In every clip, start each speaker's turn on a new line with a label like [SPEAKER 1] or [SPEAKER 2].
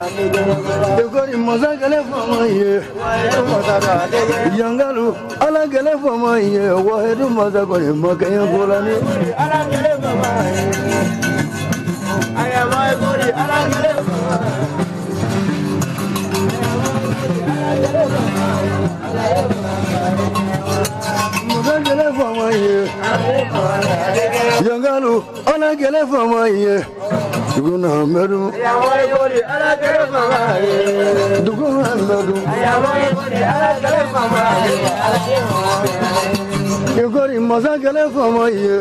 [SPEAKER 1] Yogori mazagale famaye, yangalu alagale famaye, wahedu mazagore makaya bolani. Alagale famaye, ayamagori alagale famaye. Mazagale famaye, yangalu alagale famaye. Duguna meru, duguna meru. Yogori mazagale famaye,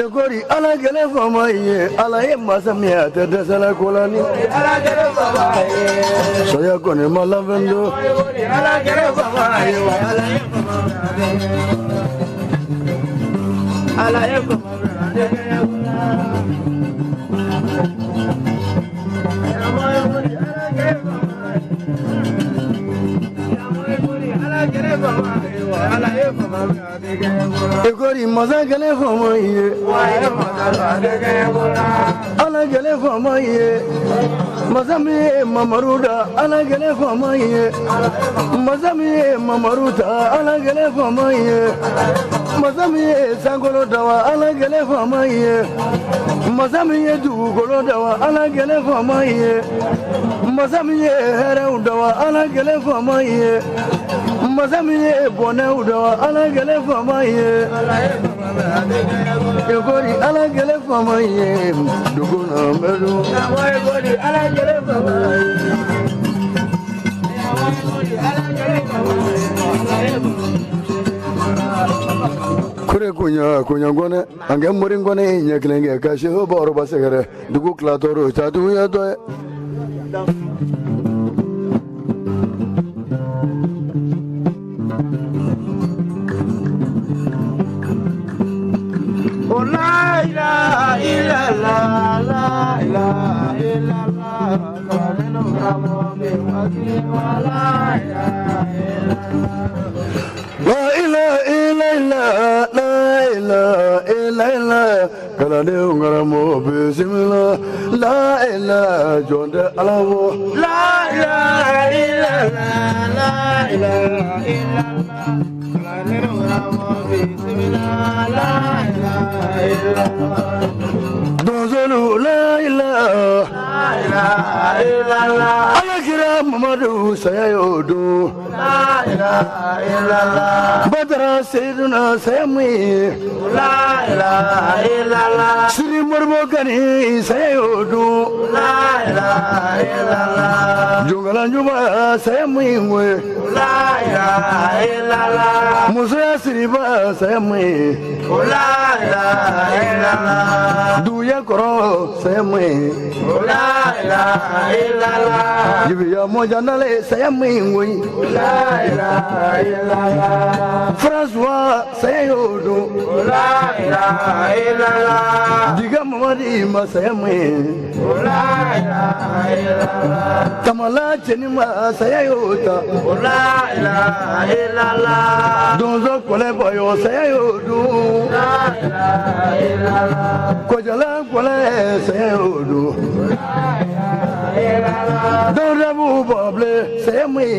[SPEAKER 1] yogori alagale famaye, alaye mazamia te desala kolani. Saya kone malavendo. Alagale famaye, alaye famaye. Egori mazagale famaye, alagale famaye, mazami mamaruda, alagale famaye, mazami mamaruta, alagale famaye, mazami sangolo dawa, alagale famaye, mazami dugolo dawa, alagale famaye, mazami herau dawa, alagale famaye. Mazamiye bone udawa ala gele famaye yogori ala gele famaye duguna meru yogori ala gele famaye kure kunya ngone ange muri ngone nyeklenge kashe boro basegere dugu klatoro chadu ya to la ilaha illallah la ilaha illallah kalano ramo be wasima la ilaha illallah la ilaha illallah kalano ramo be simila la ilaha jonde alawo la ilaha illallah la ilaha illallah kalano ramo be simila la Dozolu la ilaha illallah Alakira Muhammadu sayodu la ilaha illallah Badra Sayyiduna Sayami la ilaha illallah Sri Murmukani sayodu la ilaha illallah Jungalan Juba Sayami la ilaha illallah Musa Sriba Sayami la ilaha illallah Duya Koro Sayami la ilaha illallah Jibiya Mojanale Sayami la ilaha illallah François Sayodu la ilaha illallah Diga Mamadi Masayami la ilaha illallah Tamala Chenima Sayota la ilaha illallah Donzo Kole Boyo Sayodu la ilaha illallah Kojala Kole Sayodu la ilaha illallah Donrabu Bable Sayami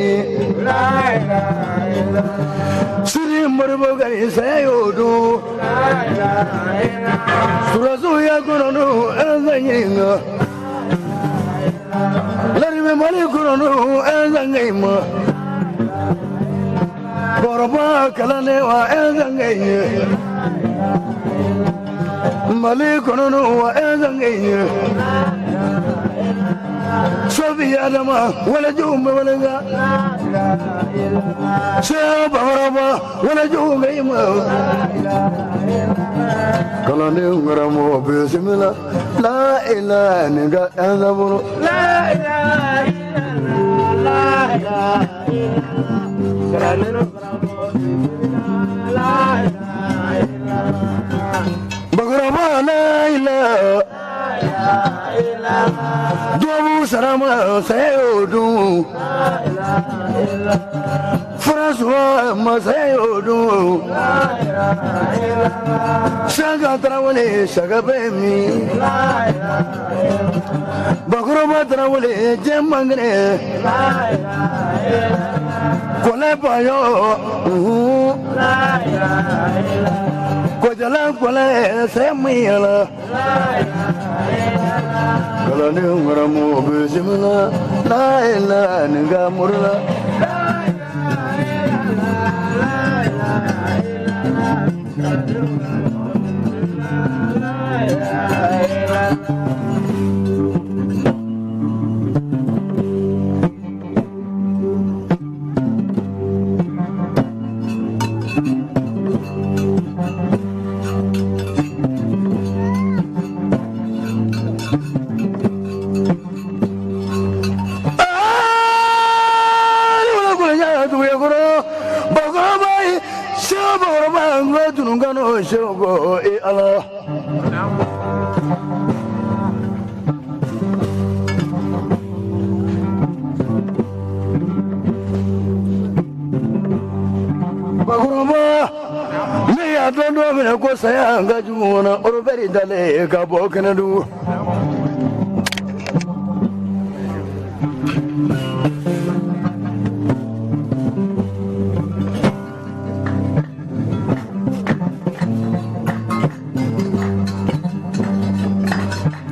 [SPEAKER 1] la ilaha illallah Siri Murmugani Sayodu la ilaha illallah Surazu Yakuronu Elzanyinga Larime Malikuronu Elzangayma Borba Kalanewa Elzangay Malikono wa Elzangay Sofi Adama wala Juma wala Shaba Baraba wala Juma Kalane Ngaramo Bisimila La ilaha Ninga Elzaburu La ilaha illallah La ilaha illallah Bagrama la ilaha illallah Dobu sarama sayodu la ilaha illallah François masayodu la ilaha illallah Shaga Trawale Shaga Bemi la ilaha illallah Bagro Trawale, Jamangre, Colepayo, Kojala, Cole, Samuel, Kalanumaramu, Bizimala, Naila, Nigamura. Shogo e Allah Baguraba me ya dondo me ko saya ngaju na oroberi dale ka bo kenadu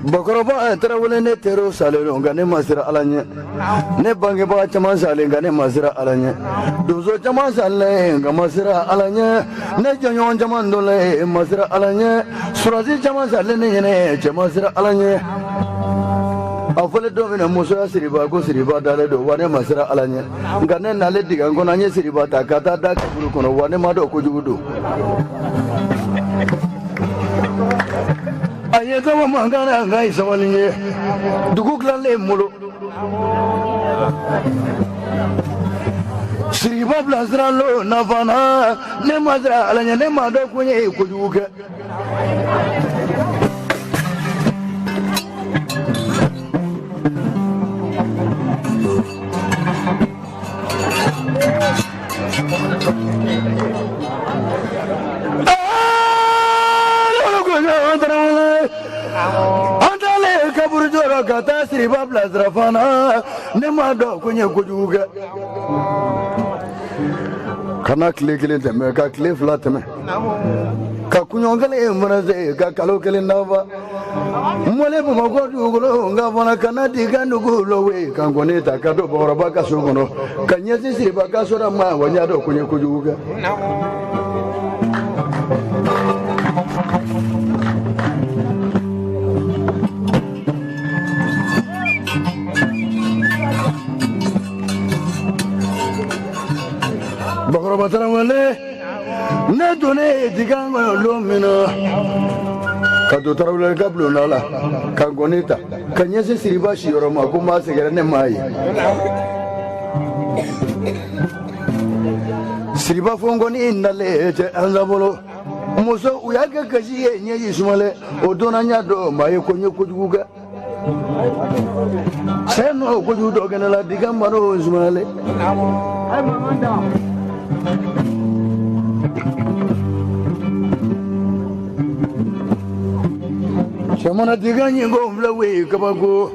[SPEAKER 1] Bakoroba Trawale ne tero salero ngane masira alanye ne bange ba chama sale ngane masira alanye dozo chama sale ngane masira alanye ne janyon chama ndole masira alanye surazi chama sale ne chama masira alanye afole domina muso siriba ko siriba dale do wane masira alanye ngane nale diga ngona nye siriba takata da kaburu kono wane mado ko jugudo aye kama mangana ngai sawalinye dugukla le mulo siriba blazra lo navana ne mazra alanya ne mado kunye kujuga Andale kaburu jora kata siriba blazra fana ne mado kunye kujuga kana kile kile teme ka kile fla teme ka kunyongale muraze ka kalo kile nava mole bu magodu gulo ngavana kana diga ndugulo we kangone ta kado boraba ka sugono kanyezi siriba ka sora ma wanyado kunye kujuga Bakoroba Trawale ne done digango lomina kado Trawale kablo nala kangonita kanyese siriba shioroma kuma segera ne mai siriba fongoni indale je anzabolo muso uyaga kajiye nyeji sumale odona nyado mai konye kujuga seno kujudo genala digambaro sumale ay mamanda Chamana digani gomla we kabago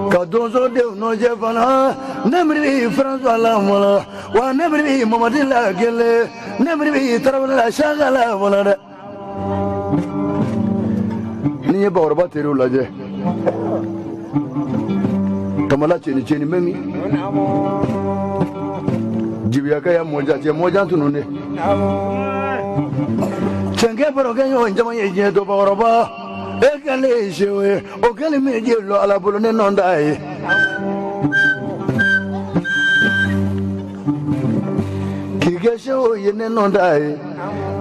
[SPEAKER 1] kadonzo de no jefana nemri François la mola wa nemri Mamadila gele nemri Trawala shagala mola ni borba teru laje kamala cheni memi jibiaka ya moja tunune chenge borogenyo njama yeje do boroba ekale shewe okale meje lo ala bolone nondai kige shewe yene nondai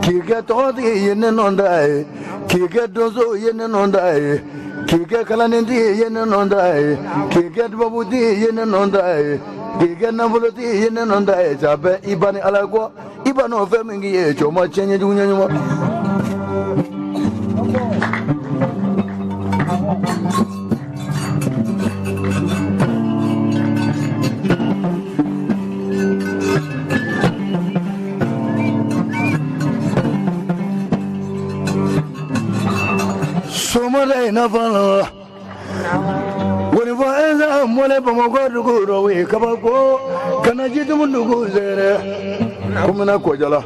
[SPEAKER 1] kige todi yene nondai kige dozo yene nondai kige kalanendi yene nondai kige babudi yene nondai kige nambuloti yene nondai jabe ibani alagwa ibano femingi ye choma chenye dunyanyuma somale na fala wani ba eza mole Bamako dugu we kabako kana jitu mundugu zere kumina kojala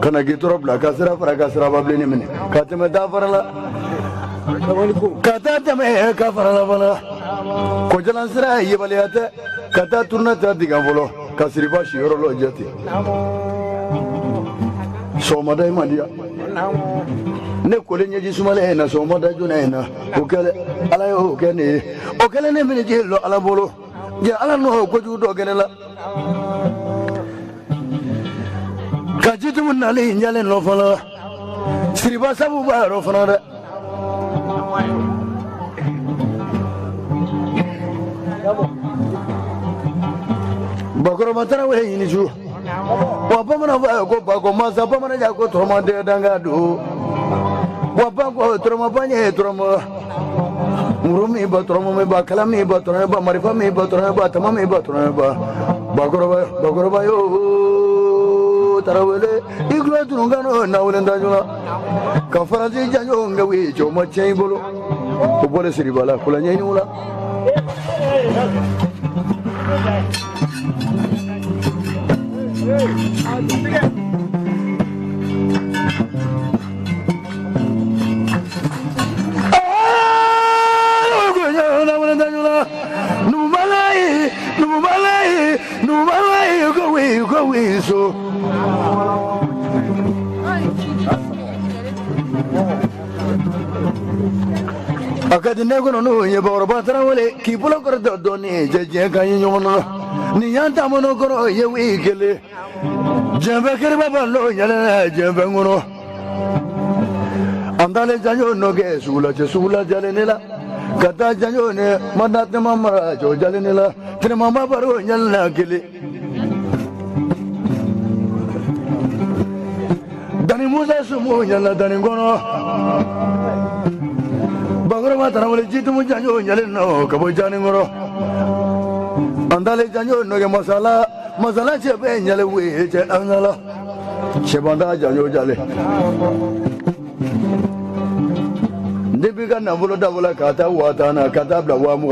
[SPEAKER 1] kana gitoro bla kasra para kasra bableni mene kateme da farala kata teme ka farala bala kojala sira yebaliate kata turna ta diga bolo kasri ba shiro lo jati somada imandia ne kolenya jisumale na somada junaina okele ala yo kene okele ne mini jelo ala bolo je ala no ko ju do genela kajitu munali nyale no fala siriba sabu ba ro fana de bakoro matara we yini ju wapa mana ba ko ba ko masa pa mana ja ko troma de danga do wapa ko troma panye troma murumi ba troma me ba kalami ba troma ba marifa me ba troma ba tamami ba troma ba bakoro ba yo tarawele iglo tunungano na ulenda jula kafaraji janyo ngawi choma chei bolo ko bole siribala kula nyeni ula Numalai, go away, so. Akadnego no ye borbatara wale kipulo kordo doni je kanyono ni yanta mono koro ye wikele jembe kerba ballo yala jembe ngono andale janyo no ge sula jalenela kata janyo ne madat mamara jo jalenela tre mama baro yalla kele dani musa sumu yalla dani ngono bagoro matara wale jitu mujanyo nyale no kabo jani ngoro andale janyo no ge masala chebe nyale we je angala chebanda janyo jale ndibiga nabulo dabula kata watana kata bla wa mu